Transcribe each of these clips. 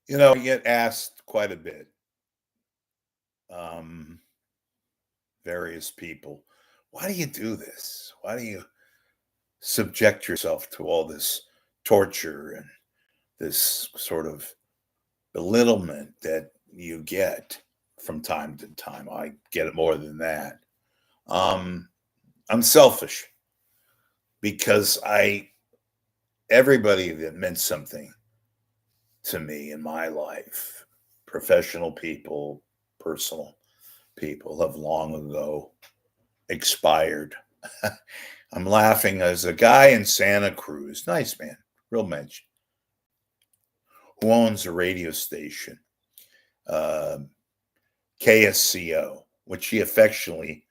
I get asked quite a bit, um, various people, why do you do this? Why do you subject yourself to all this torture and this sort of belittlement that you get from time to time? I get it more than that. Um, I'm selfish because everybody that meant something to me in my life, professional people, personal people, have long ago expired. I'm laughing as a guy in Santa Cruz, nice man, real mensch, who owns a radio station, uh, KSCO, which he affectionately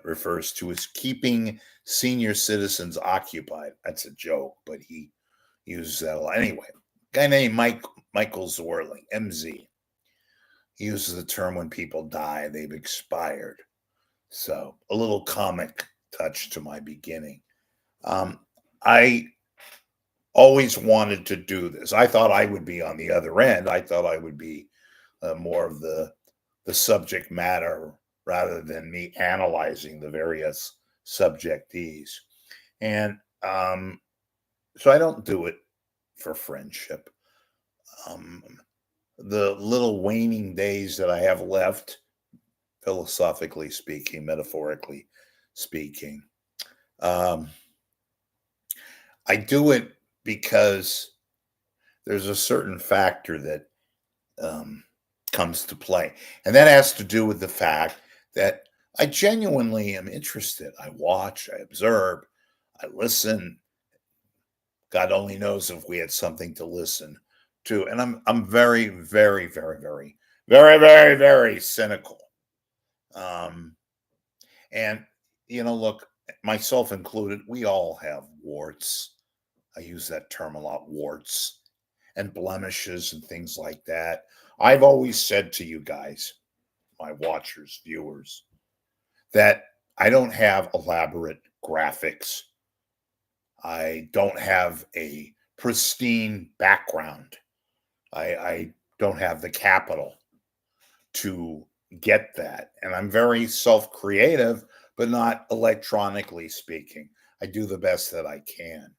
refers to as keeping senior citizens occupied. That's a joke, but he uses that a lot. Anyway, guy named Michael Zorling, MZ. He uses the term when people die, they've expired. So a little comic touch to my beginning. Um, I always wanted to do this. I thought I would be on the other end. I thought I would be more of the subject matter rather than me analyzing the various subjectees. And so I don't do it for friendship. Um, the little waning days that I have left, philosophically speaking, metaphorically speaking, um, I do it because there's a certain factor that um, comes to play. And that has to do with the fact that I genuinely am interested. I watch, I observe, I listen. God only knows if we had something to listen to. And I'm very, very, very, very, very, very, very cynical. Um, and look, myself included, we all have warts. I use that term a lot, warts and blemishes and things like that. I've always said to you guys, my watchers, viewers, that I don't have elaborate graphics. I don't have a pristine background. I don't have the capital to get that. And I'm very self creative, but not electronically speaking. I do the best that I can.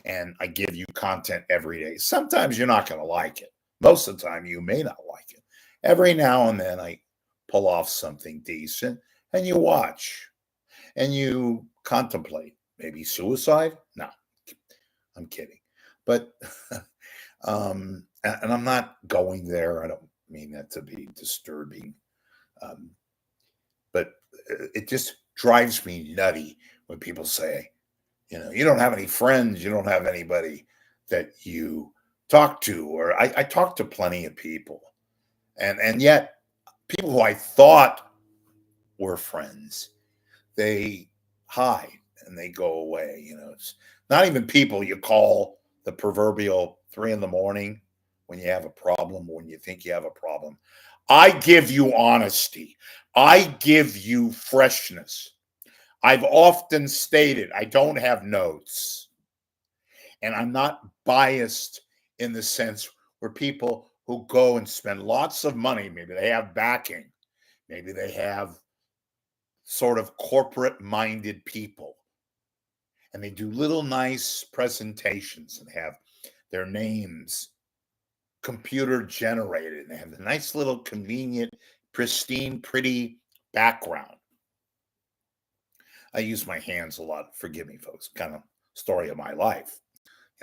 And I give you content every day. Sometimes you're not going to like it. Most of the time, you may not like it. Every now and then, I pull off something decent and you watch and you contemplate. Maybe suicide? No, I'm kidding. But, and I'm not going there. I don't mean that to be disturbing. Um, but it just drives me nutty when people say, you don't have any friends, you don't have anybody that you talk to, or I talk to plenty of people, and yet people who I thought were friends, they hide and they go away. It's not even people you call the proverbial 3 in the morning when you have a problem, or when you think you have a problem. I give you honesty. I give you freshness. I've often stated I don't have notes. And I'm not biased in the sense where people who go and spend lots of money, maybe they have backing, maybe they have sort of corporate minded people, and they do little nice presentations and have their names computer generated and they have a nice little convenient, pristine, pretty background. I use my hands a lot. Forgive me, folks. Kind of story of my life.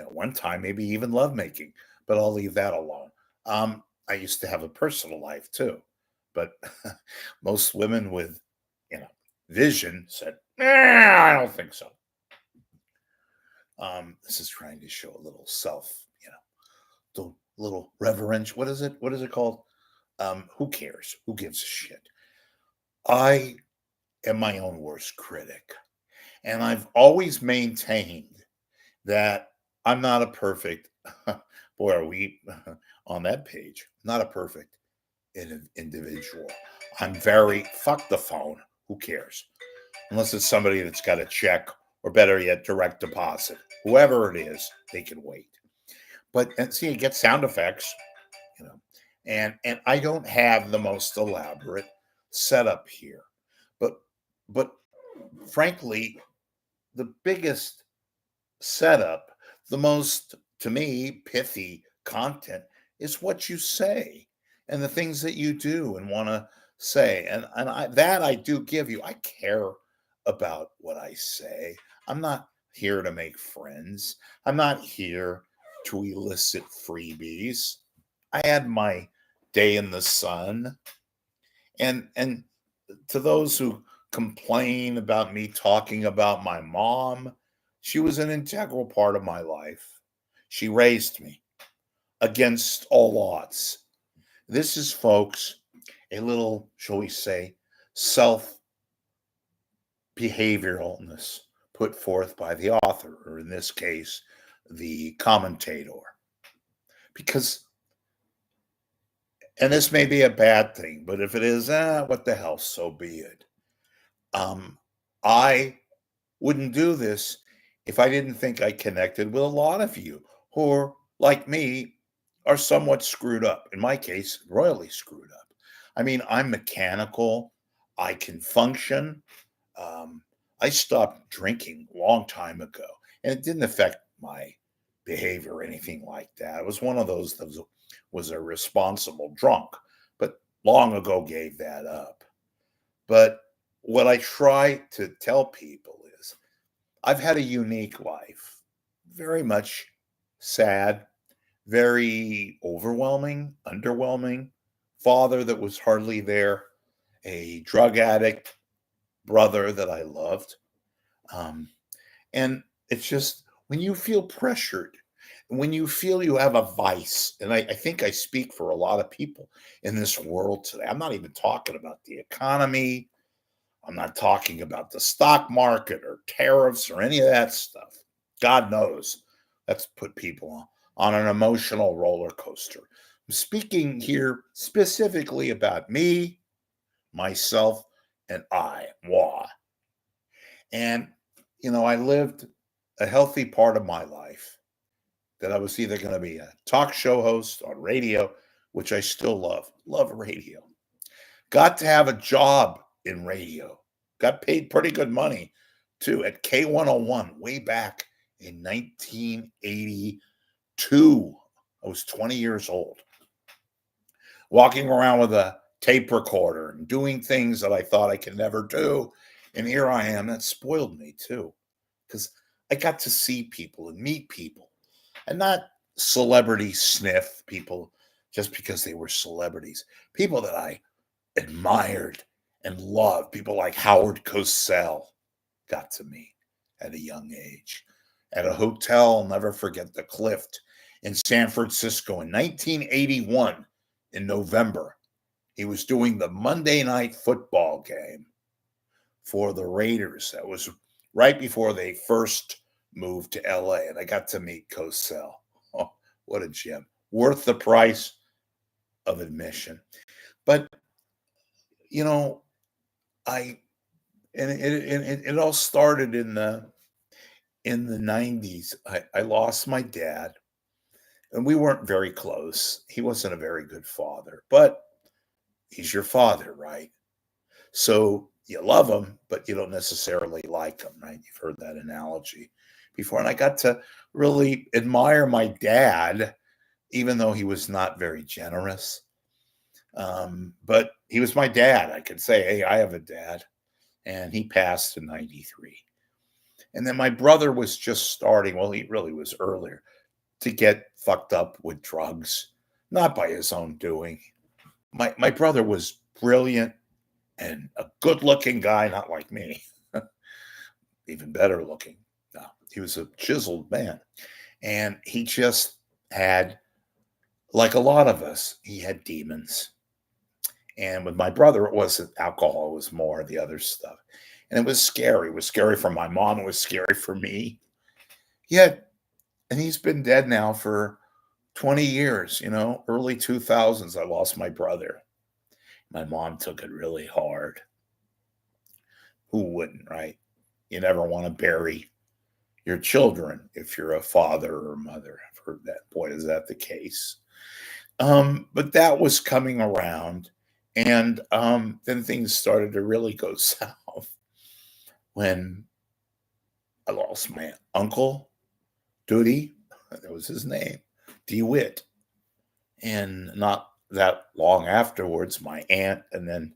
One time maybe even lovemaking, but I'll leave that alone. I used to have a personal life too, but most women with, you know, vision said, I don't think so. This is trying to show a little self, the little reverential. What is it? What is it called? Who cares? Who gives a shit? I am my own worst critic. And I've always maintained that I'm not a perfect, boy, are we on that page, not a perfect individual. I'm very, fuck the phone. Who cares? Unless it's somebody that's got a check or better yet, direct deposit. Whoever it is, they can wait. But and see, you get sound effects. And I don't have the most elaborate setup here. But but frankly, the biggest setup, the most, to me, pithy content is what you say and the things that you do and want to say. And I do give you. I care about what I say. I'm not here to make friends. I'm not here to elicit freebies. I had my day in the sun. And to those who complain about me talking about my mom, she was an integral part of my life. She raised me against all odds. This is, folks, a little, shall we say, self behavioralness put forth by the author, or in this case, the commentator. Because, and this may be a bad thing, but if it is, what the hell, so be it. I wouldn't do this if I didn't think I connected with a lot of you who are, like me, are somewhat screwed up. In my case, royally screwed up. I mean, I'm mechanical. I can function. Um, I stopped drinking a long time ago, and it didn't affect my behavior or anything like that. It was one of those that was a responsible drunk, but long ago gave that up. But what I try to tell people is I've had a unique life, very much sad, very overwhelming, underwhelming, father that was hardly there, a drug addict, brother that I loved. Um, and it's just when you feel pressured, when you feel you have a vice, and I think I speak for a lot of people in this world today. I'm not even talking about the economy. I'm not talking about the stock market or tariffs or any of that stuff. God knows that's put people on an emotional roller coaster. I'm speaking here specifically about me, myself, and moi. And, I lived a healthy part of my life that I was either going to be a talk show host on radio, which I still love radio. Got to have a job in radio. Got paid pretty good money too at K101 way back in 1982. I was 20 years old, walking around with a tape recorder and doing things that I thought I could never do. And here I am. That spoiled me too, because I got to see people and meet people and not celebrity sniff people just because they were celebrities, people that I admired and loved. People like Howard Cosell got to me at a young age. At a hotel, I'll never forget, the Clift in San Francisco in 1981 in November. He was doing the Monday night football game for the Raiders. That was right before they first moved to LA, and I got to meet Cosell. Oh, what a gem. Worth the price of admission. But, you know, I and it all started in the 90s. I lost my dad, and we weren't very close. He wasn't a very good father, but he's your father, right? So you love him, but you don't necessarily like him, right? You've heard that analogy before. And I got to really admire my dad, even though he was not very generous. But he was my dad. I could say, hey, I have a dad. And he passed in 93. And then my brother was just starting, well, he really was earlier, to get fucked up with drugs, not by his own doing. My brother was brilliant and a good looking guy, not like me, even better looking. No, he was a chiseled man. And he just had, like a lot of us, he had demons. And with my brother, it wasn't alcohol, it was more the other stuff. And it was scary. It was scary for my mom. It was scary for me. Yet, and he's been dead now for 20 years, early 2000s, I lost my brother. My mom took it really hard. Who wouldn't, right? You never want to bury your children if you're a father or mother. I've heard that. Boy, is that the case. But that was coming around. And then things started to really go south when I lost my uncle, Duty. That was his name, DeWitt. And not that long afterwards, my aunt, and then,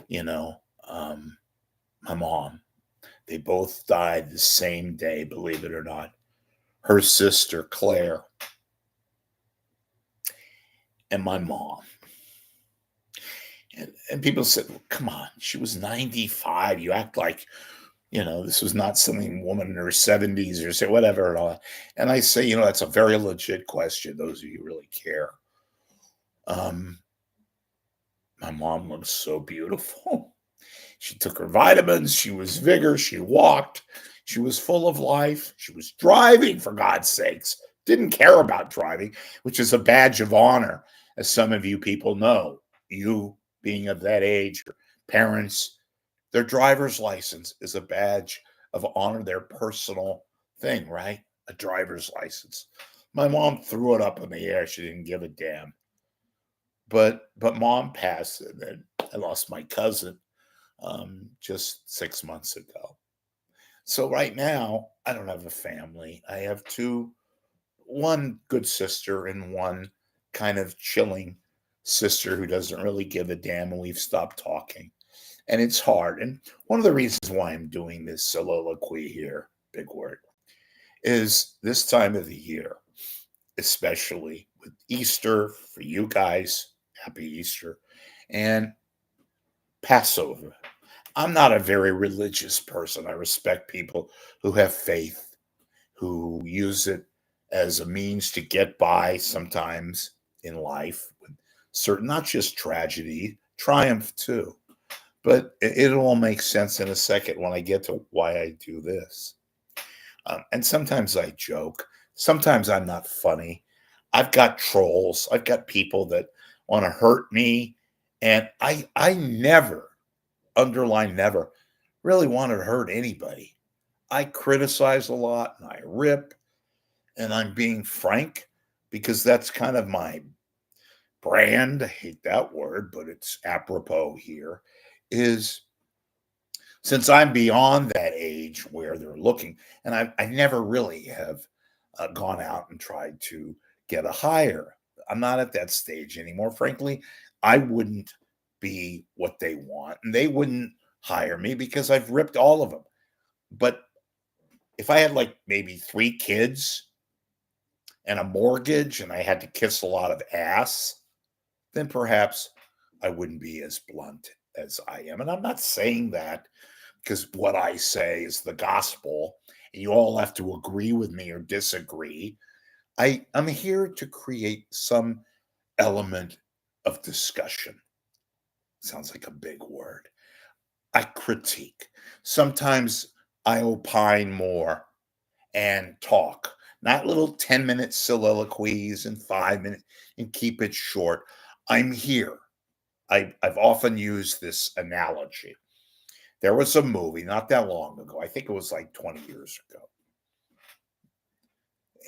you know, um, my mom. They both died the same day, believe it or not. Her sister, Claire, and my mom. And people said, well, come on, she was 95. You act like, this was not some woman in her 70s or say whatever and all that. And I say, that's a very legit question. Those of you who really care. Um, my mom looks so beautiful. She took her vitamins. She was vigorous. She walked. She was full of life. She was driving, for God's sakes. Didn't care about driving, which is a badge of honor, as some of you people know. You being of that age, your parents, their driver's license is a badge of honor, their personal thing, right? A driver's license. My mom threw it up in the air. She didn't give a damn. But mom passed, and then I lost my cousin just 6 months ago. So right now, I don't have a family. I have one good sister and one kind of chilling sister who doesn't really give a damn, and we've stopped talking. And it's hard. And one of the reasons why I'm doing this soliloquy here, big word, is this time of the year, especially with Easter for you guys, happy Easter, and Passover. I'm not a very religious person. I respect people who have faith, who use it as a means to get by sometimes in life with certain, not just tragedy, triumph too. But it'll all make sense in a second when I get to why I do this. And sometimes I joke. Sometimes I'm not funny. I've got trolls. I've got people that want to hurt me. And I never, underline never, really wanted to hurt anybody. I criticize a lot and I rip, and I'm being frank because that's kind of my brand. I hate that word, but it's apropos here. Is since I'm beyond that age where they're looking, and I never really have gone out and tried to get a hire. I'm not at that stage anymore. Frankly, I wouldn't be what they want, and they wouldn't hire me because I've ripped all of them. But if I had like maybe 3 kids and a mortgage and I had to kiss a lot of ass, then perhaps I wouldn't be as blunt as I am. And I'm not saying that because what I say is the gospel, and you all have to agree with me or disagree. I'm here to create some element of discussion. Sounds like a big word. I critique. Sometimes I opine more and talk, not little 10-minute soliloquies and 5 minutes and keep it short. I'm here. I've often used this analogy. There was a movie not that long ago. I think it was like 20 years ago.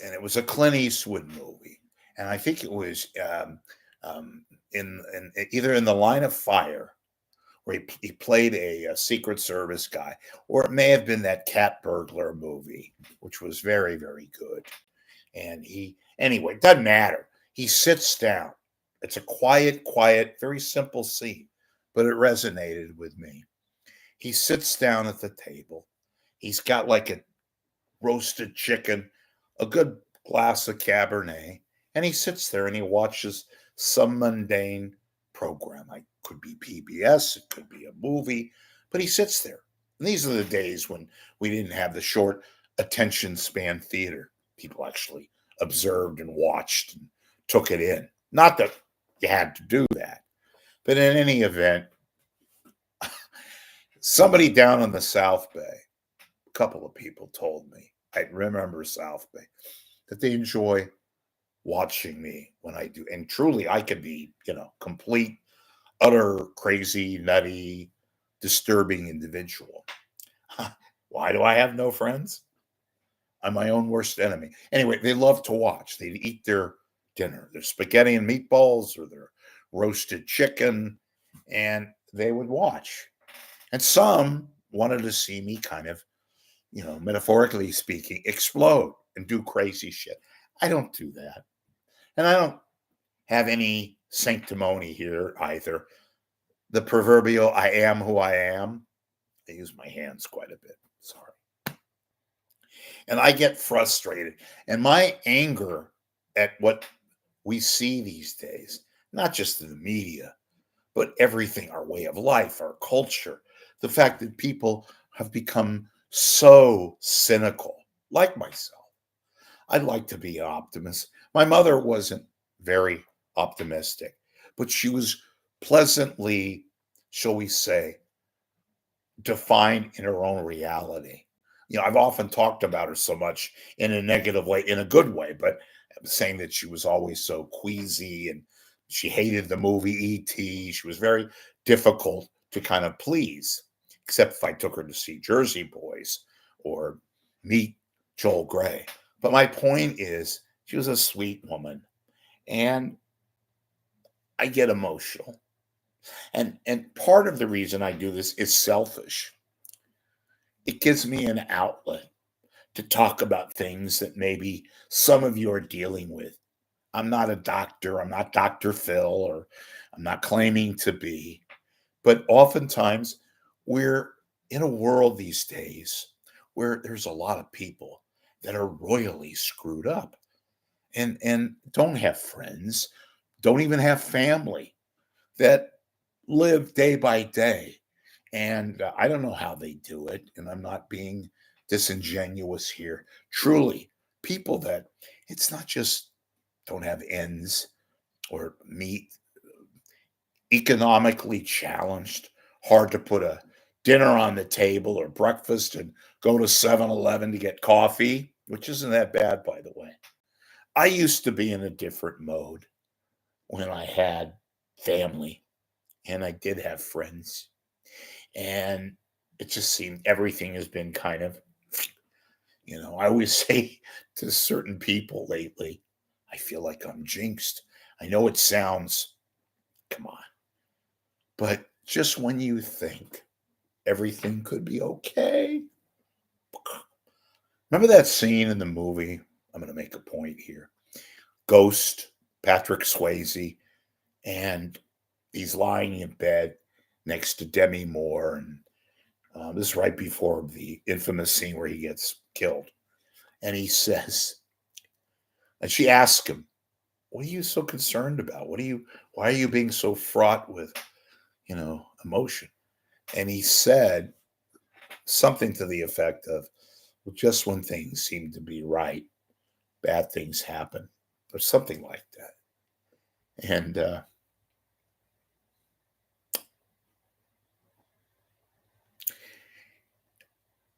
And it was a Clint Eastwood movie. And I think it was in either in The Line of Fire, where he played a Secret Service guy, or it may have been that cat burglar movie, which was very, very good. And anyway, it doesn't matter. He sits down. It's a quiet, very simple scene, but it resonated with me. He sits down at the table. He's got like a roasted chicken, a good glass of Cabernet, and he sits there and he watches some mundane program. Like could be PBS, it could be a movie, but he sits there. And these are the days when we didn't have the short attention span theater. People actually observed and watched and took it in. Not that you had to do that, but in any event, somebody down on the South Bay, a couple of people told me, I remember South Bay, that they enjoy watching me when I do. And truly, I could be, complete, utter, crazy, nutty, disturbing individual. Why do I have no friends? I'm my own worst enemy. Anyway, they love to watch. They eat their dinner, their spaghetti and meatballs or their roasted chicken, and they would watch. And some wanted to see me kind of, metaphorically speaking, explode and do crazy shit. I don't do that. And I don't have any sanctimony here either. The proverbial I am who I am. I use my hands quite a bit. Sorry. And I get frustrated. And my anger at what we see these days, not just in the media, but everything, our way of life, our culture, the fact that people have become so cynical, like myself. I'd like to be an optimist. My mother wasn't very optimistic, but she was pleasantly, shall we say, defined in her own reality. I've often talked about her so much in a negative way, in a good way, but saying that she was always so queasy and she hated the movie E.T. She was very difficult to kind of please, except if I took her to see Jersey Boys or meet Joel Grey. But my point is, she was a sweet woman, and I get emotional. And part of the reason I do this is selfish. It gives me an outlet to talk about things that maybe some of you are dealing with. I'm not a doctor. I'm not Dr. Phil, or I'm not claiming to be. But oftentimes, we're in a world these days where there's a lot of people that are royally screwed up and don't have friends, don't even have family, that live day by day. And I don't know how they do it. And I'm not being disingenuous here. Truly, people that it's not just don't have ends or meet, economically challenged, hard to put a dinner on the table or breakfast and go to 7-Eleven to get coffee, which isn't that bad, by the way. I used to be in a different mode when I had family and I did have friends. And it just seemed everything has been kind of, I always say to certain people lately, I feel like I'm jinxed. I know it sounds, come on, but just when you think everything could be okay. Remember that scene in the movie? I'm going to make a point here. Ghost, Patrick Swayze, and he's lying in bed next to Demi Moore. And this is right before the infamous scene where he gets killed. And he says, and she asks him, what are you so concerned about? Why are you being so fraught with, emotion? And he said something to the effect of, well, just when things seem to be right, bad things happen, or something like that. And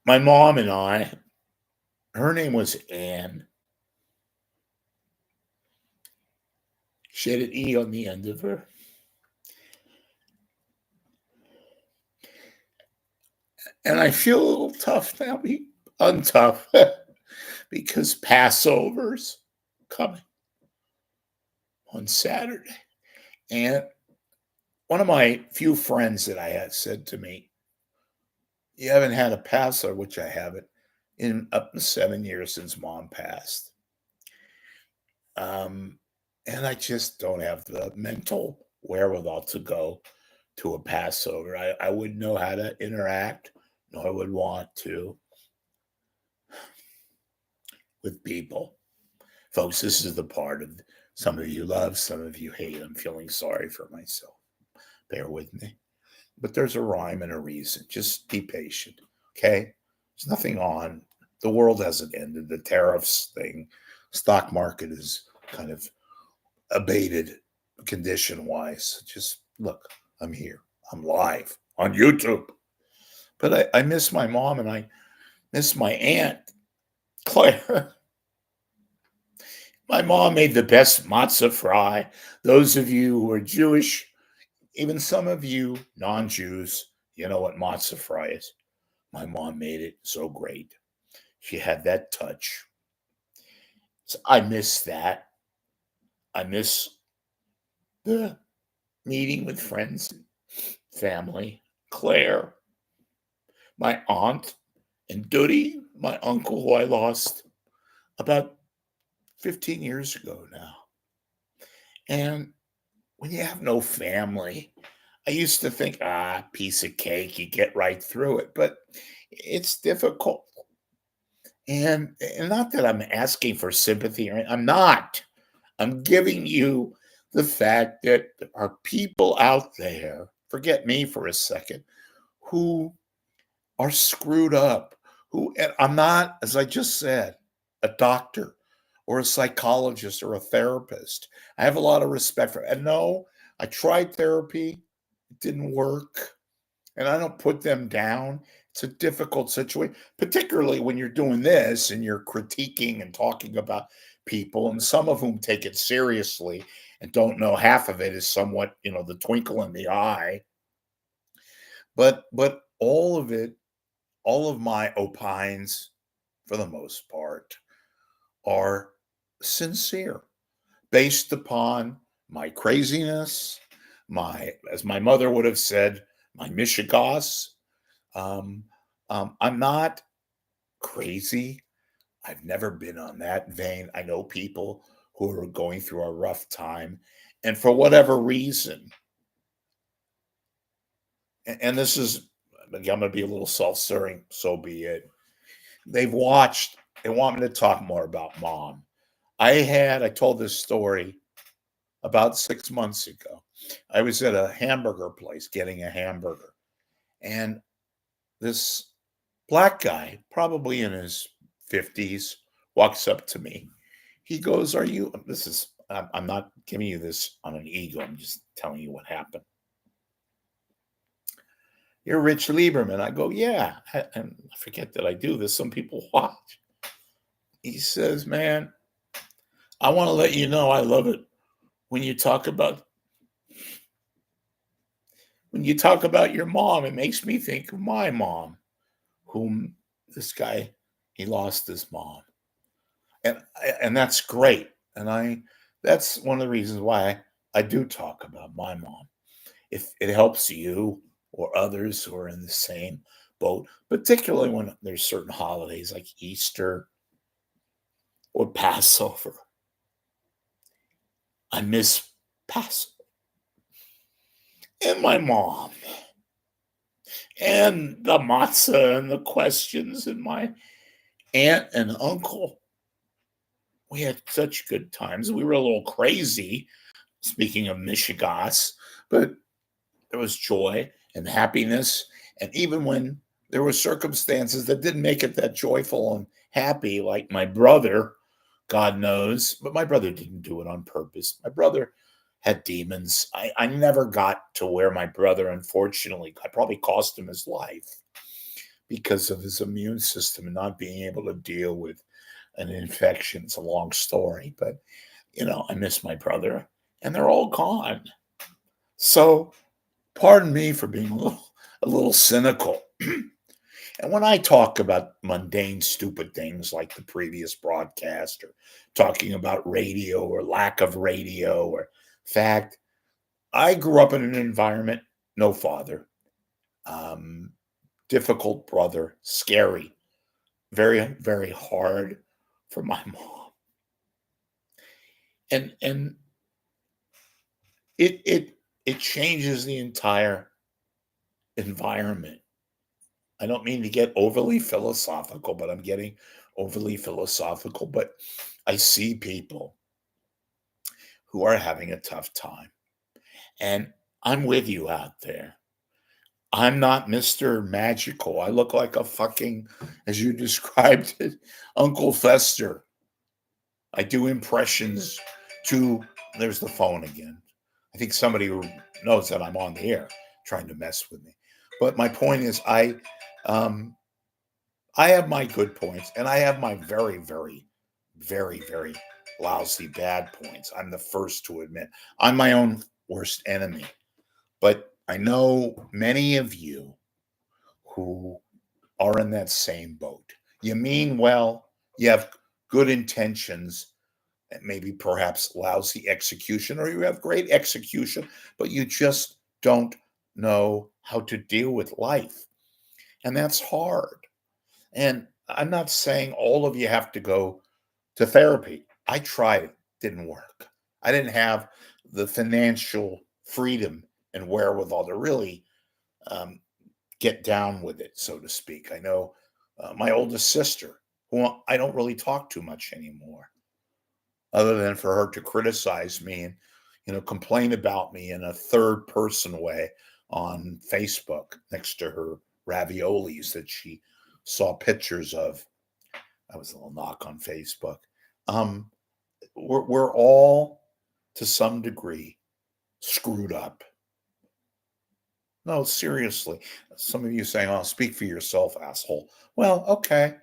my mom and I, her name was Anne. She had an E on the end of her. And I feel a little tough now, untough, because Passover's coming on Saturday. And one of my few friends that I had said to me, you haven't had a Passover, which I haven't, in up to 7 years since mom passed. And I just don't have the mental wherewithal to go to a Passover. I wouldn't know how to interact, nor I would want to, with people. Folks, this is the part of some of you love, some of you hate. I'm feeling sorry for myself. Bear with me. But there's a rhyme and a reason. Just be patient, okay? There's nothing on. The world hasn't ended. The tariffs thing, stock market is kind of abated condition-wise. Just look, I'm here. I'm live on YouTube. But I miss my mom and I miss my aunt, Claire. My mom made the best matzah fry. Those of you who are Jewish, even some of you non-Jews, you know what matzah fry is. My mom made it so great. She had that touch. So I miss that. I miss the meeting with friends, family, Claire, my aunt, and Duddy, my uncle, who I lost about 15 years ago now. And when you have no family, I used to think, piece of cake, you get right through it. But it's difficult. And not that I'm asking for sympathy, or I'm not. I'm giving you the fact that there are people out there, forget me for a second, who are screwed up. Who, and I'm not, as I just said, a doctor or a psychologist or a therapist. I have a lot of respect for, and no, I tried therapy, it didn't work, and I don't put them down. It's a difficult situation, particularly when you're doing this and you're critiquing and talking about people, and some of whom take it seriously and don't know half of it is somewhat, the twinkle in the eye. But all of it, all of my opines, for the most part, are sincere, based upon my craziness, as my mother would have said, my mishigas. Um, I'm not crazy. I've never been on that vein. I know people who are going through a rough time, and for whatever reason, and this is, I'm going to be a little self-serving, so be it. They've watched. They want me to talk more about mom. I told this story about 6 months ago. I was at a hamburger place getting a hamburger, and this black guy, probably in his 50s, walks up to me. He goes, "Are you?" This is, I'm not giving you this on an ego. I'm just telling you what happened. "You're Rich Lieberman." I go, "Yeah." And I forget that I do this. Some people watch. He says, "Man, I want to let you know I love it when you talk about your mom. It makes me think of my mom, whom this guy, he lost his mom, and that's great. And that's one of the reasons why I do talk about my mom. If it helps you or others who are in the same boat, particularly when there's certain holidays like Easter or Passover. I miss Passover and my mom and the matzah and the questions and my aunt and uncle. We had such good times. We were a little crazy, speaking of Michigas, but there was joy and happiness. And even when there were circumstances that didn't make it that joyful and happy, like my brother, God knows, but my brother didn't do it on purpose. My brother had demons. I never got to where my brother, unfortunately, I probably cost him his life because of his immune system and not being able to deal with an infection. It's a long story, but I miss my brother, and they're all gone. So, pardon me for being a little cynical. And when I talk about mundane, stupid things like the previous broadcast, or talking about radio or lack of radio or fact, I grew up in an environment, no father, um, difficult brother, scary, very, very hard for my mom. And it changes the entire environment. I don't mean to get overly philosophical, but I'm getting overly philosophical. But I see people who are having a tough time. And I'm with you out there. I'm not Mr. Magical. I look like a fucking, as you described it, Uncle Fester. I do impressions to, there's the phone again. I think somebody who knows that I'm on the air trying to mess with me. But my point is, um, I have my good points, and I have my very, very, very, very lousy bad points. I'm the first to admit I'm my own worst enemy. But I know many of you who are in that same boat. You mean well, you have good intentions, and maybe perhaps lousy execution, or you have great execution, but you just don't know how to deal with life. And that's hard. And I'm not saying all of you have to go to therapy. I tried it, didn't work. I didn't have the financial freedom and wherewithal to really um, get down with it, so to speak. I know my oldest sister, who I don't really talk to much anymore, other than for her to criticize me and complain about me in a third person way on Facebook next to her raviolis that she saw pictures of. That was a little knock on Facebook. Um, we're all to some degree screwed up. No, seriously. Some of you saying, "Oh, speak for yourself, asshole." Well, okay.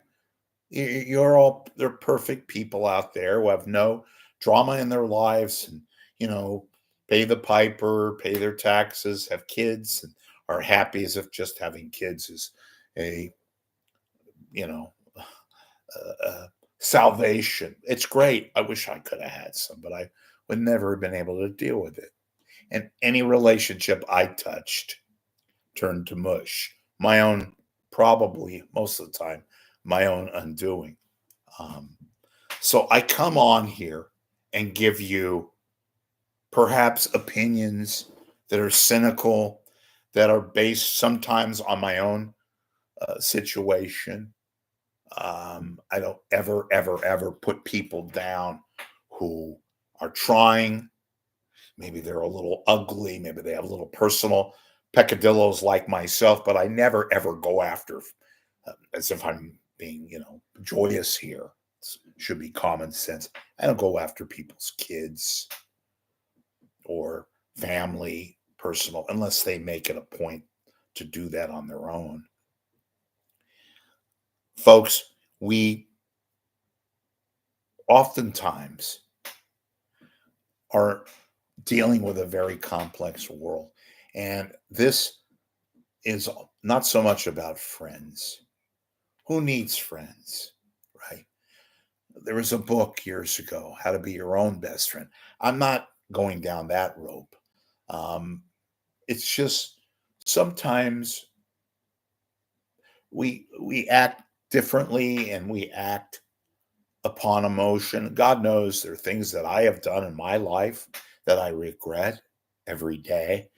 You're all they're perfect people out there who have no drama in their lives and you know pay the piper, pay their taxes, have kids, and are happy as if just having kids is a you know salvation. It's great. I wish I could have had some, but I would never have been able to deal with it. And any relationship I touched turned to mush. My own, probably most of the time, my own undoing. Um, so I come on here and give you perhaps opinions that are cynical, that are based sometimes on my own situation. I don't ever, ever, ever put people down who are trying. Maybe they're a little ugly. Maybe they have a little personal peccadillos like myself, but I never, ever go after as if I'm being, joyous here. Should be common sense. I don't go after people's kids or family, personal, unless they make it a point to do that on their own. Folks, we oftentimes are dealing with a very complex world. And this is not so much about friends. Who needs friends, right? There was a book years ago, How to Be Your Own Best Friend. I'm not going down that rope. Um, it's just sometimes we act differently and we act upon emotion. God knows there are things that I have done in my life that I regret every day.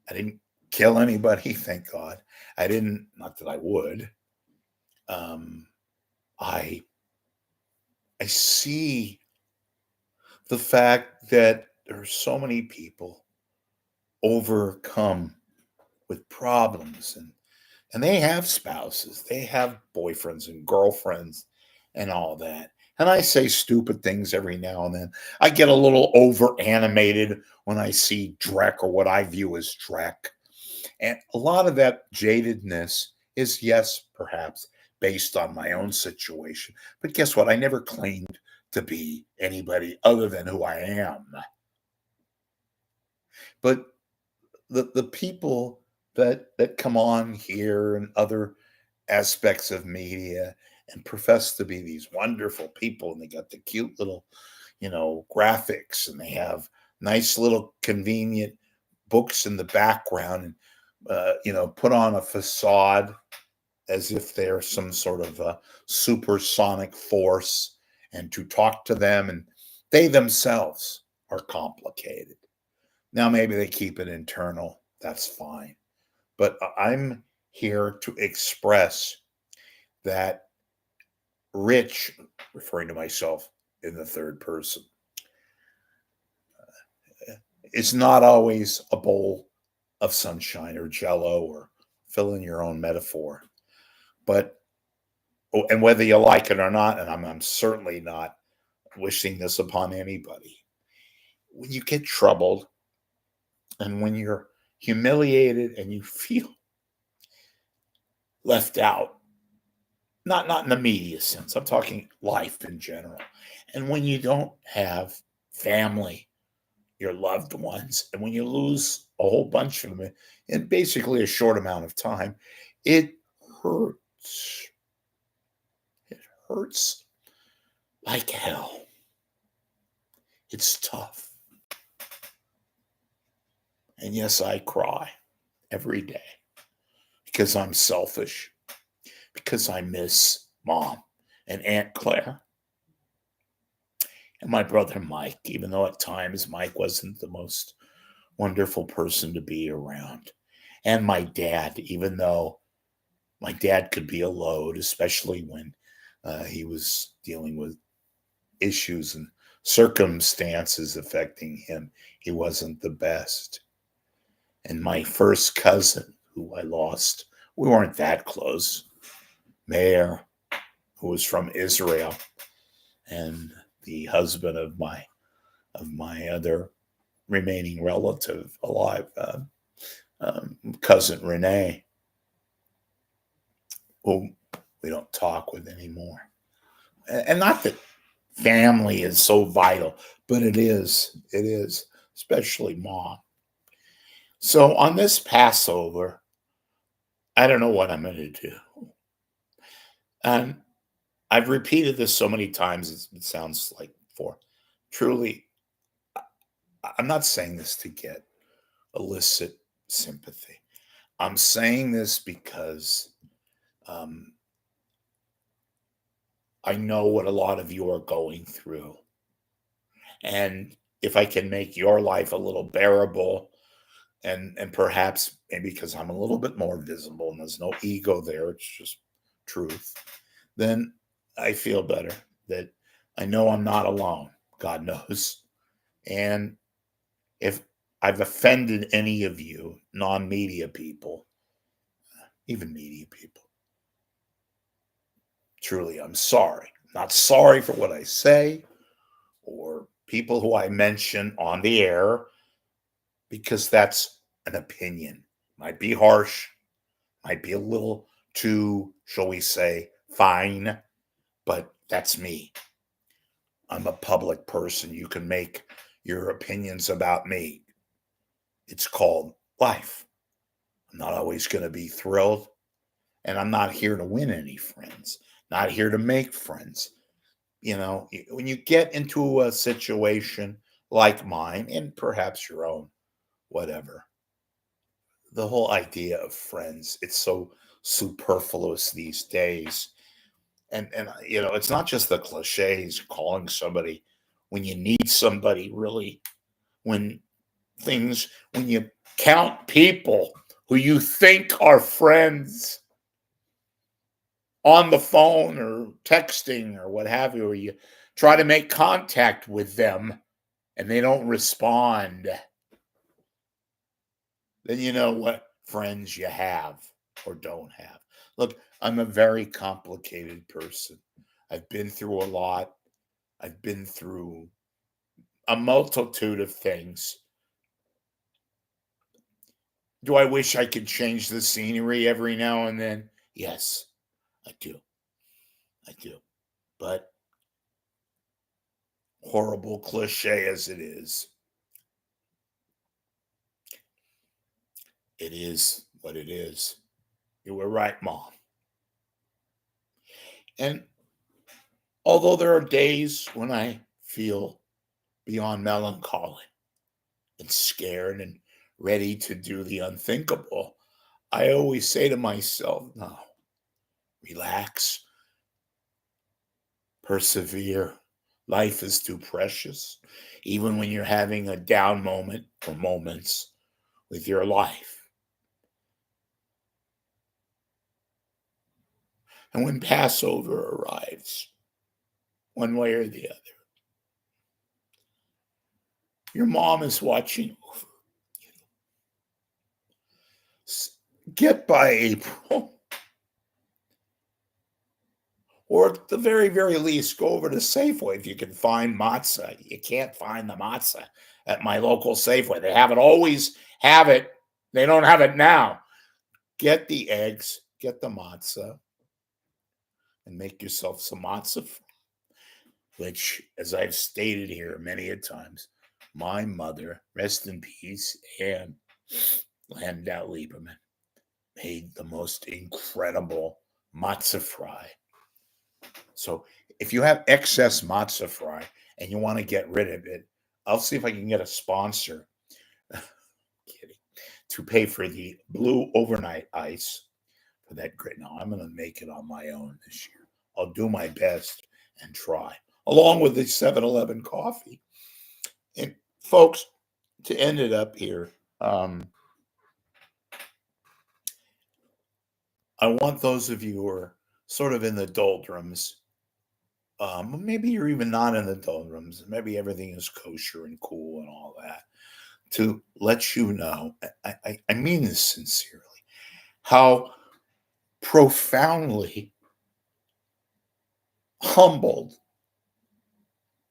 I didn't kill anybody, thank God. I didn't, not that I would. Um, I I see the fact that there are so many people overcome with problems and they have spouses, they have boyfriends and girlfriends and all that. And I say stupid things every now and then. I get a little over animated when I see Drek or what I view as Drek. And a lot of that jadedness is, yes, perhaps based on my own situation. But guess what? I never claimed to be anybody other than who I am. But the people that come on here and other aspects of media and profess to be these wonderful people, and they got the cute little graphics, and they have nice little convenient books in the background, and put on a facade as if they're some sort of a supersonic force, and to talk to them, and they themselves are complicated. Now maybe they keep it internal, that's fine, but I'm here to express that Rich, referring to myself in the third person, is not always a bowl of sunshine or jello, or fill in your own metaphor. But, oh, and whether you like it or not, and I'm certainly not wishing this upon anybody, when you get troubled and when you're humiliated and you feel left out, not in the media sense, I'm talking life in general, and when you don't have family, your loved ones, and when you lose a whole bunch of them in basically a short amount of time, it hurts. It hurts like hell. It's tough. And yes, I cry every day because I'm selfish, because I miss Mom and Aunt Claire and my brother Mike, even though at times Mike wasn't the most wonderful person to be around. And my dad, even though my dad could be a load, especially when he was dealing with issues and circumstances affecting him. He wasn't the best. And my first cousin, who I lost, we weren't that close, Mayor, who was from Israel, and the husband of my other remaining relative alive, cousin Renee, who we don't talk with anymore. And not that family is so vital, but it is, especially Mom. So on this Passover, I don't know what I'm going to do. And I've repeated this so many times, it sounds like for truly, I'm not saying this to get illicit sympathy. I'm saying this because um, I know what a lot of you are going through. And if I can make your life a little bearable, and perhaps maybe because I'm a little bit more visible and there's no ego there, it's just truth, then I feel better that I know I'm not alone. God knows. And if I've offended any of you non-media people, even media people, truly, I'm sorry. Not sorry for what I say or people who I mention on the air, because that's an opinion. Might be harsh, might be a little too, shall we say, fine, but that's me. I'm a public person. You can make your opinions about me. It's called life. I'm not always going to be thrilled, and I'm not here to win any friends, not here to make friends. You know, when you get into a situation like mine, and perhaps your own, whatever, the whole idea of friends, it's so superfluous these days. And it's not just the cliches calling somebody when you need somebody, really, when when you count people who you think are friends on the phone or texting or what have you, or you try to make contact with them and they don't respond, then you know what friends you have or don't have. Look, I'm a very complicated person. I've been through a lot. I've been through a multitude of things. Do I wish I could change the scenery every now and then? Yes, I do. I do. But horrible cliche as it is what it is. You were right, Mom. And although there are days when I feel beyond melancholy and scared and ready to do the unthinkable, I always say to myself, no, relax, persevere. Life is too precious, even when you're having a down moment or moments with your life. And when Passover arrives, one way or the other, your mom is watching over. Get by April, or at the very, very least, go over to Safeway if you can find matzah. You can't find the matzah at my local Safeway. They haven't always have it. They don't have it now. Get the eggs, get the matzah, and make yourself some matzah, which, as I've stated here many a times, my mother, rest in peace, and Landau Lieberman, made the most incredible matzah fry. So if you have excess matzah fry and you want to get rid of it, I'll see if I can get a sponsor kidding, to pay for the blue overnight ice for that great. No, I'm going to make it on my own this year. I'll do my best and try, along with the 7-Eleven coffee. And folks, to end it up here, I want those of you who are sort of in the doldrums, maybe you're even not in the doldrums, maybe everything is kosher and cool and all that, to let you know, I mean this sincerely, how profoundly humbled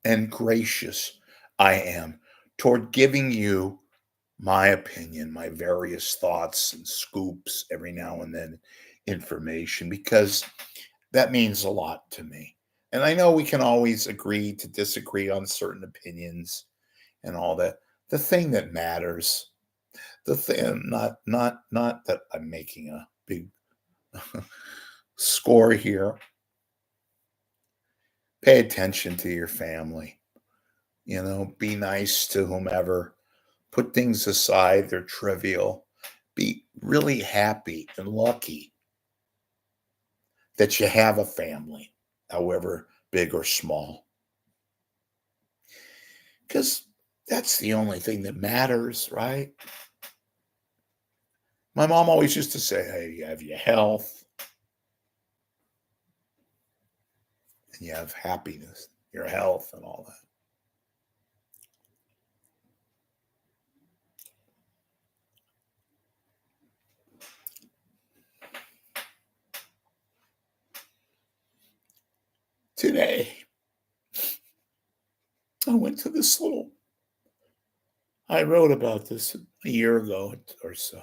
and gracious I am toward giving you my opinion, my various thoughts and scoops every now and then, information, because that means a lot to me. And I know we can always agree to disagree on certain opinions and all that. The thing that matters, the thing, not that I'm making a big score here. Pay attention to your family. Be nice to whomever. Put things aside, they're trivial. Be really happy and lucky that you have a family, however big or small. Because that's the only thing that matters, right? My mom always used to say, hey, you have your health and you have happiness, your health and all that. Today, I went to this I wrote about this a year ago or so.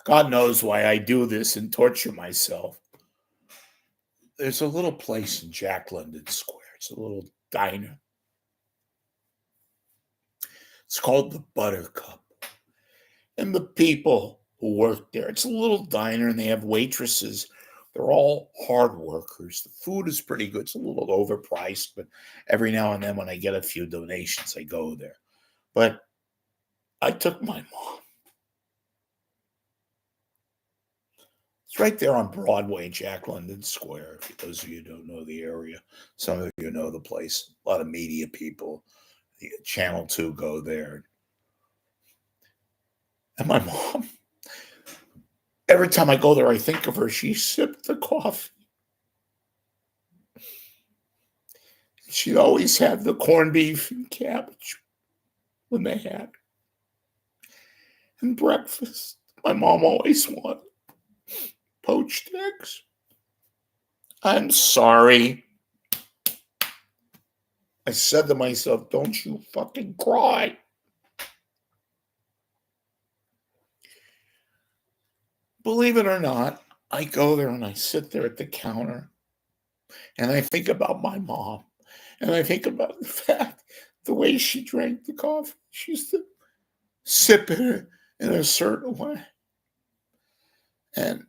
God knows why I do this and torture myself. There's a little place in Jack London Square. It's a little diner. It's called the Buttercup. And the people who work there, it's a little diner and they have waitresses. They're all hard workers. The food is pretty good. It's a little overpriced, but every now and then when I get a few donations, I go there. But I took my mom. It's right there on Broadway, Jack London Square. For those of you who don't know the area, some of you know the place. A lot of media people, Channel 2 go there. And my mom, every time I go there, I think of her. She sipped the coffee. She'd always have the corned beef and cabbage when they had it. And breakfast, my mom always wanted poached eggs. I'm sorry. I said to myself, don't you fucking cry. Believe it or not, I go there and I sit there at the counter and I think about my mom and I think about the fact, the way she drank the coffee. She used to sip it in a certain way. And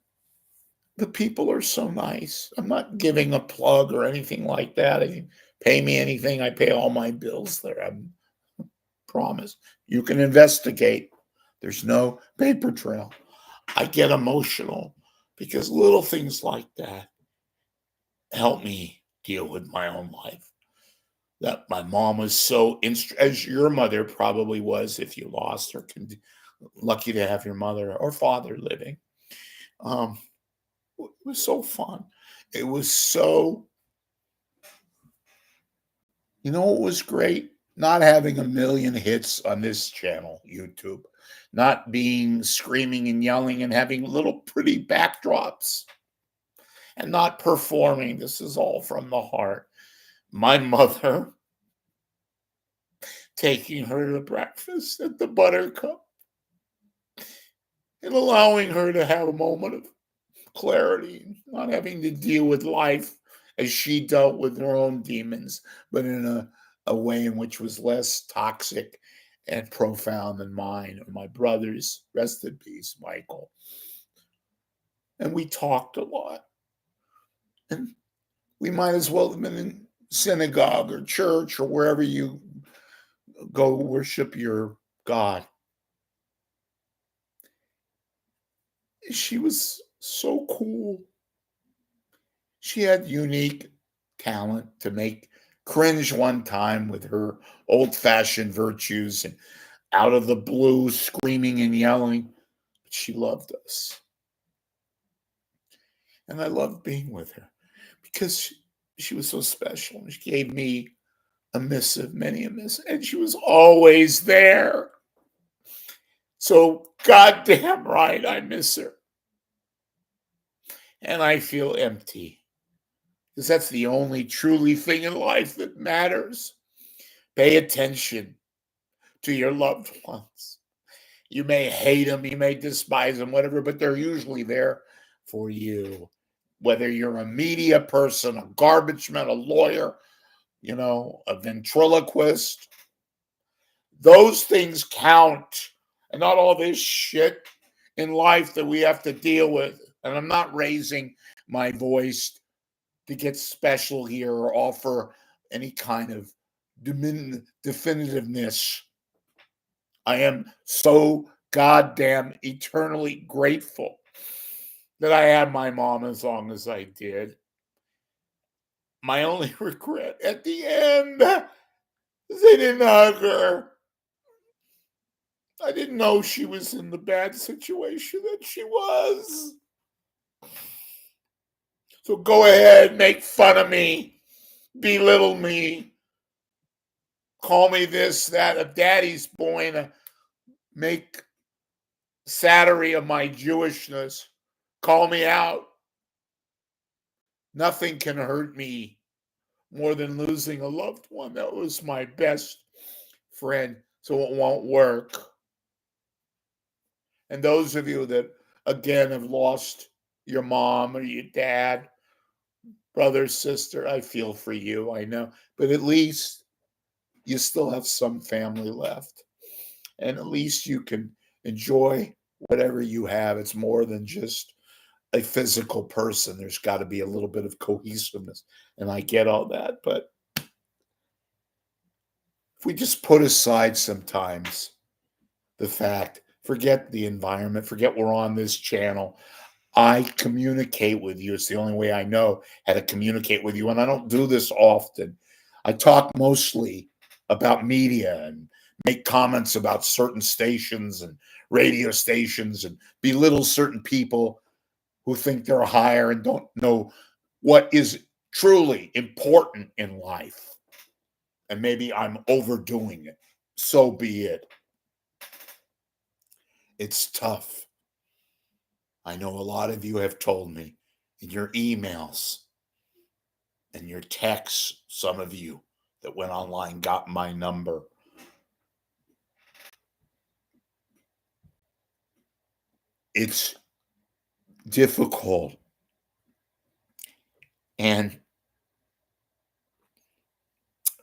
the people are so nice. I'm not giving a plug or anything like that. I didn't pay me anything. I pay all my bills there. I promise. You can investigate. There's no paper trail. I get emotional because little things like that help me deal with my own life. That my mom was so, as your mother probably was if you lost her, lucky to have your mother or father living. It was so fun. It was so, what was great? Not having a million hits on this channel, YouTube. Not being screaming and yelling and having little pretty backdrops. And not performing. This is all from the heart. My mother taking her to breakfast at the Buttercup and allowing her to have a moment of clarity, not having to deal with life as she dealt with her own demons, but in a way in which was less toxic and profound than mine or my brother's. Rest in peace, Michael. And we talked a lot. And we might as well have been in synagogue or church or wherever you go worship your God. She was so cool. She had unique talent to make cringe one time with her old-fashioned virtues and out of the blue screaming and yelling. But she loved us. And I loved being with her because she was so special. She gave me a missive, many a missive, and she was always there. So goddamn right, I miss her. And I feel empty because that's the only truly thing in life that matters. Pay attention to your loved ones. You may hate them, you may despise them, whatever, but they're usually there for you. Whether you're a media person, a garbage man, a lawyer, a ventriloquist, those things count. And not all this shit in life that we have to deal with. And I'm not raising my voice to get special here or offer any kind of definitiveness. I am so goddamn eternally grateful that I had my mom as long as I did. My only regret at the end is they didn't hug her. I didn't know she was in the bad situation that she was. So go ahead, make fun of me, belittle me, call me this, that, a daddy's boy, and make satire of my Jewishness. Call me out. Nothing can hurt me more than losing a loved one. That was my best friend, so it won't work. And those of you that, again, have lost your mom or your dad, brother, sister, I feel for you, I know. But at least you still have some family left. And at least you can enjoy whatever you have. It's more than just a physical person. There's got to be a little bit of cohesiveness. And I get all that. But if we just put aside sometimes the fact, forget the environment, forget we're on this channel. I communicate with you. It's the only way I know how to communicate with you. And I don't do this often. I talk mostly about media and make comments about certain stations and radio stations and belittle certain people who think they're higher and don't know what is truly important in life. And maybe I'm overdoing it. So be it. It's tough. I know a lot of you have told me in your emails and your texts, some of you that went online got my number. It's difficult. And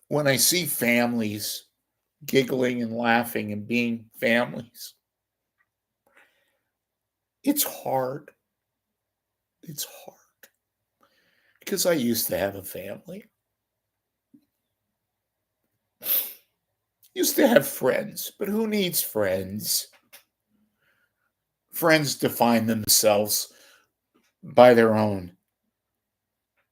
when I see families giggling and laughing and being families, it's hard. It's hard. Because I used to have a family. Used to have friends, but who needs friends? Friends define themselves by their own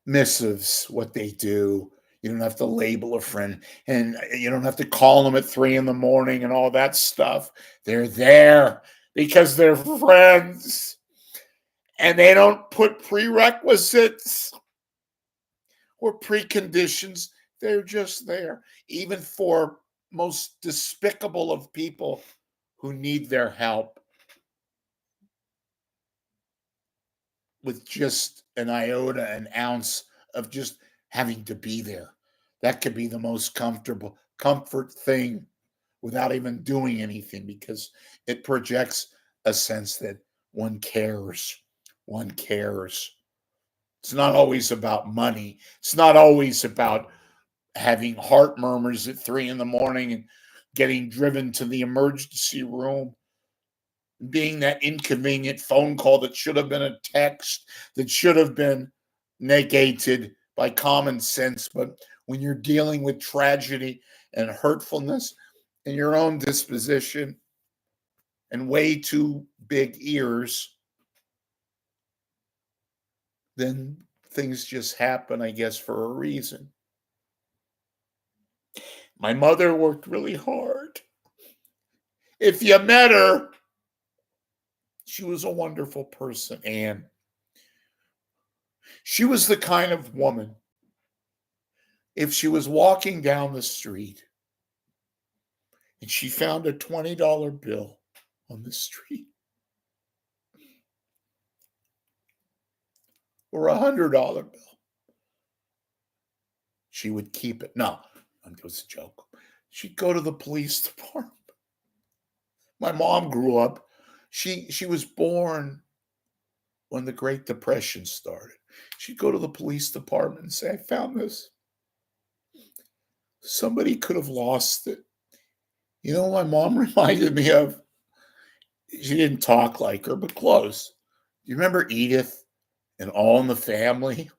missives, what they do. You don't have to label a friend, and you don't have to call them at 3 a.m. and all that stuff. They're there because they're friends, and they don't put prerequisites or preconditions. They're just there, even for most despicable of people who need their help with just an iota, an ounce of just having to be there. That could be the most comfort thing without even doing anything, because it projects a sense that one cares. One cares. It's not always about money. It's not always about having heart murmurs at 3 a.m. and getting driven to the emergency room, being that inconvenient phone call that should have been a text, that should have been negated by common sense. But when you're dealing with tragedy and hurtfulness, and your own disposition and way too big ears, then things just happen, I guess, for a reason. My mother worked really hard. If you met her, she was a wonderful person, and she was the kind of woman, if she was walking down the street and she found a $20 bill on the street or a $100 bill, she would keep it. No, it was a joke. She'd go to the police department. My mom grew up. She was born when the Great Depression started. She'd go to the police department and say, I found this. Somebody could have lost it. You know, my mom reminded me of, she didn't talk like her, but close. You remember Edith and All in the Family?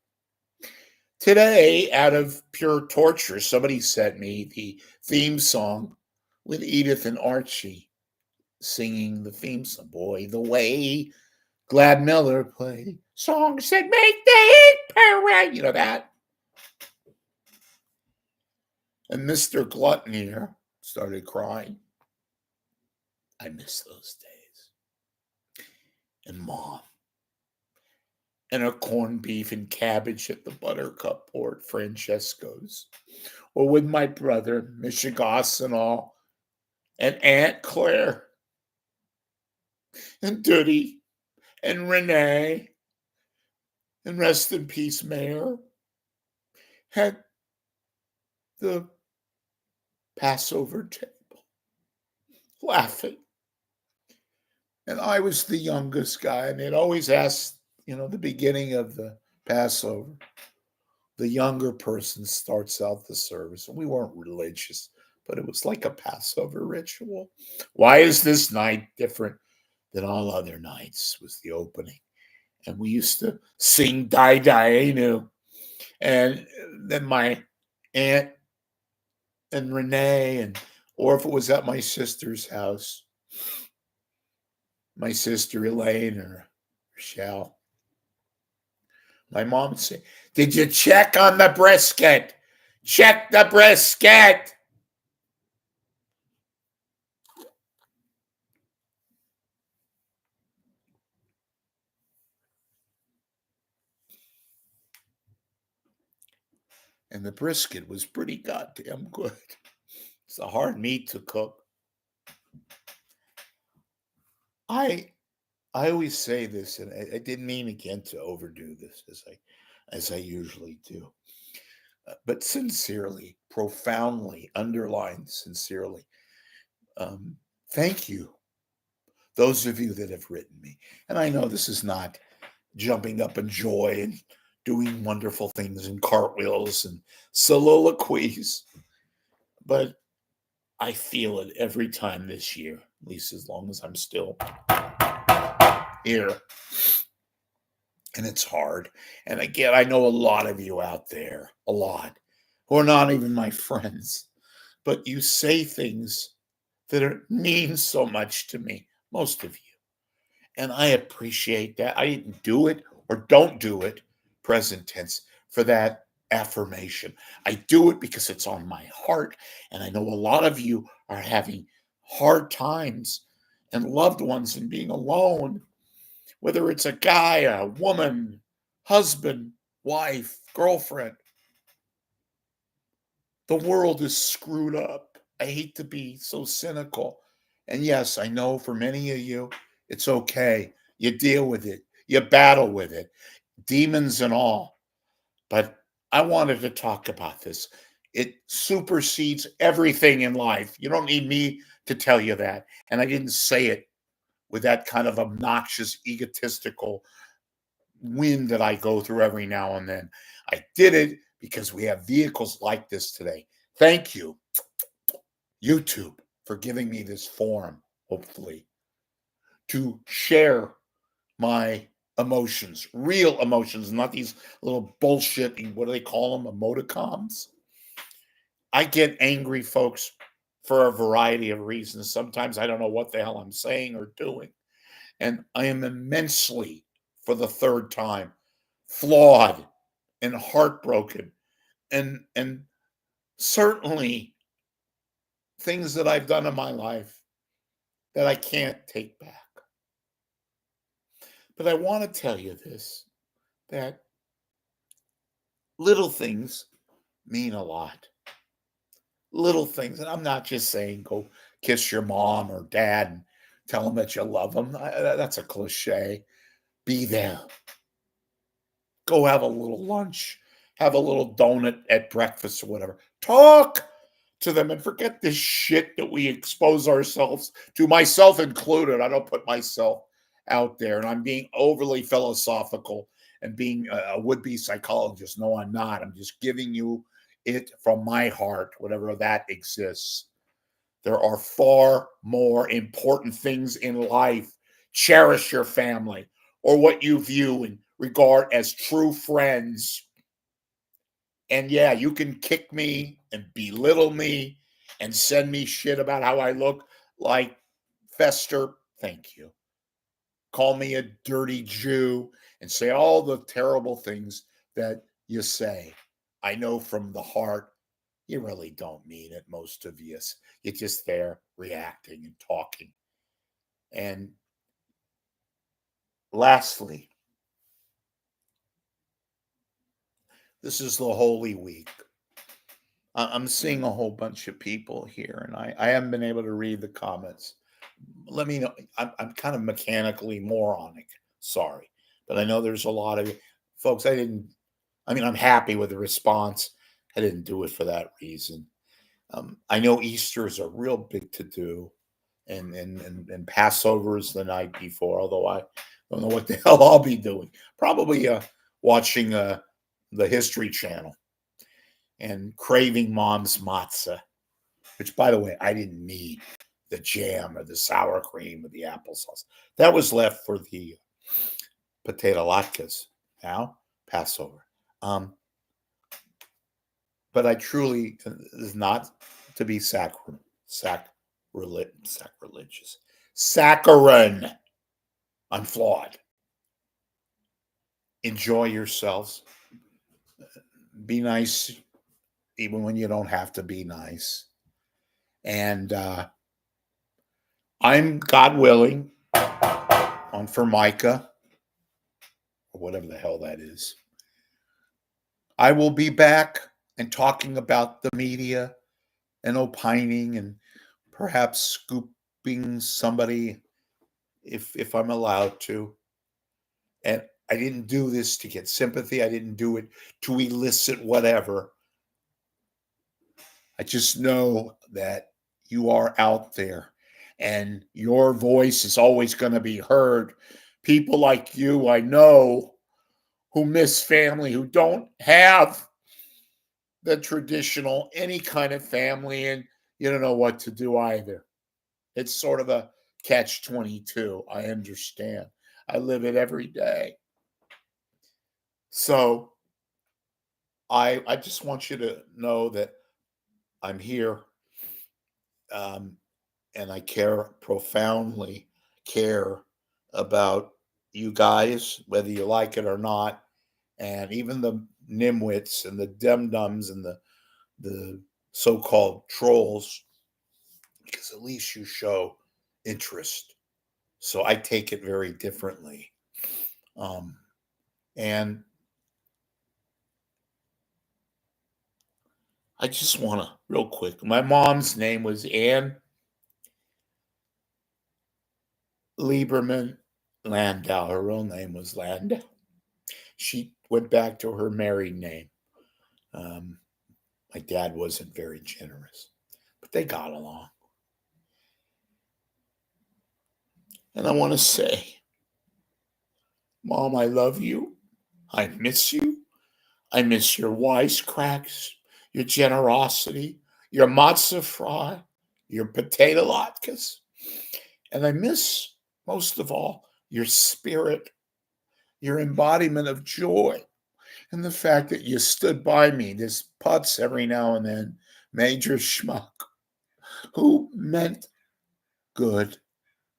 Today, out of pure torture, somebody sent me the theme song with Edith and Archie singing the theme song. Boy, the way Glad Miller played songs that make the heat parade. You know that? And Mr. Glutton here started crying. I miss those days. And Mom. And her corned beef and cabbage at the Buttercup or at Francesco's. Or with my brother, Michigas and all. And Aunt Claire. And Duddy. And Renee. And rest in peace, Mayor. Had the Passover table. Laughing. And I was the youngest guy. And they'd always ask, the beginning of the Passover, the younger person starts out the service. And we weren't religious, but it was like a Passover ritual. Why is this night different than all other nights? Was the opening. And we used to sing Dai Dainu. And then my aunt and Renee, or if it was at my sister's house, my sister Elaine or Rochelle, my mom would say, did you check on the brisket? Check the brisket. And the brisket was pretty goddamn good. It's a hard meat to cook. I always say this, and I didn't mean again to overdo this as I usually do. But sincerely, profoundly, underlined sincerely, thank you, those of you that have written me. And I know this is not jumping up in joy and doing wonderful things and cartwheels and soliloquies, but I feel it every time this year, at least as long as I'm still here. And it's hard. And again, I know a lot of you out there, a lot, who are not even my friends, but you say things that mean so much to me, most of you. And I appreciate that. I didn't do it or don't do it, present tense, for that affirmation. I do it because it's on my heart. And I know a lot of you are having hard times and loved ones and being alone, whether it's a guy, a woman, husband, wife, girlfriend. The world is screwed up. I hate to be so cynical. And yes, I know for many of you, it's okay. You deal with it. You battle with it. Demons and all. But I wanted to talk about this. It supersedes everything in life. You don't need me to tell you that. And I didn't say it with that kind of obnoxious, egotistical wind that I go through every now and then. I did it because we have vehicles like this today. Thank you, YouTube, for giving me this forum, hopefully, to share my emotions, real emotions, not these little bullshit, what do they call them, emoticons? I get angry, folks, for a variety of reasons. Sometimes I don't know what the hell I'm saying or doing. And I am immensely, for the third time, flawed and heartbroken. And certainly things that I've done in my life that I can't take back. But I want to tell you this, that little things mean a lot. Little things. And I'm not just saying go kiss your mom or dad and tell them that you love them. That's a cliche. Be there. Go have a little lunch, have a little donut at breakfast or whatever. Talk to them and forget this shit that we expose ourselves to, myself included. I don't put myself out there, and I'm being overly philosophical and being a would-be psychologist. No, I'm not. I'm just giving you it from my heart, whatever that exists. There are far more important things in life. Cherish your family or what you view and regard as true friends. And yeah, you can kick me and belittle me and send me shit about how I look like Fester. Thank you. Call me a dirty Jew and say all the terrible things that you say. I know from the heart you really don't mean it, most of you. You're just there reacting and talking. And lastly, this is the Holy Week. I'm seeing a whole bunch of people here, and I haven't been able to read the comments. Let me know. I'm kind of mechanically moronic. Sorry. But I know there's a lot of folks. I'm happy with the response. I didn't do it for that reason. I know Easter is a real big to do, and Passover is the night before. Although I don't know what the hell I'll be doing. Probably watching the History Channel and craving mom's matzah, which, by the way, I didn't need the jam or the sour cream or the applesauce. That was left for the potato latkes. Now Passover. But I truly is not to be sacrilegious. Saccharine. I'm flawed. Enjoy yourselves. Be nice, even when you don't have to be nice. And I'm, God willing, on Formica, or whatever the hell that is. I will be back and talking about the media and opining and perhaps scooping somebody if I'm allowed to. And I didn't do this to get sympathy. I didn't do it to elicit whatever. I just know that you are out there and your voice is always going to be heard. People like you, I know, who miss family, who don't have the traditional, any kind of family, and you don't know what to do either. It's sort of a catch 22. I understand. I live it every day. So I just want you to know that I'm here, and I profoundly care about you guys, whether you like it or not, and even the nimwits and the dum-dums and the so-called trolls, because at least you show interest. So I take it very differently. And I just want to, real quick, my mom's name was Anne Lieberman Landau. Her real name was Landau. She went back to her married name. My dad wasn't very generous, but they got along. And I want to say, Mom, I love you. I miss you. I miss your wisecracks, your generosity, your matzo fry, your potato latkes. And I miss, most of all, your spirit, your embodiment of joy, and the fact that you stood by me, this putz every now and then, major schmuck. who meant good,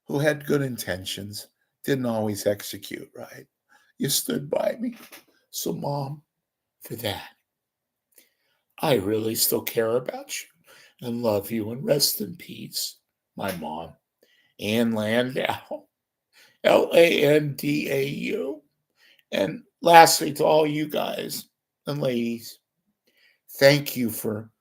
who had good intentions, didn't always execute right. You stood by me. So, Mom, for that, I really still care about you and love you and rest in peace, my mom, Ann Landau, Landau. And lastly, to all you guys and ladies, thank you for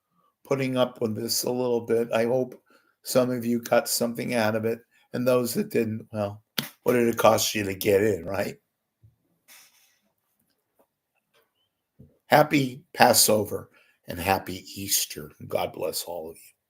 putting up with this a little bit. I hope some of you got something out of it. And those that didn't, well, what did it cost you to get in, right? Happy Passover and happy Easter. God bless all of you.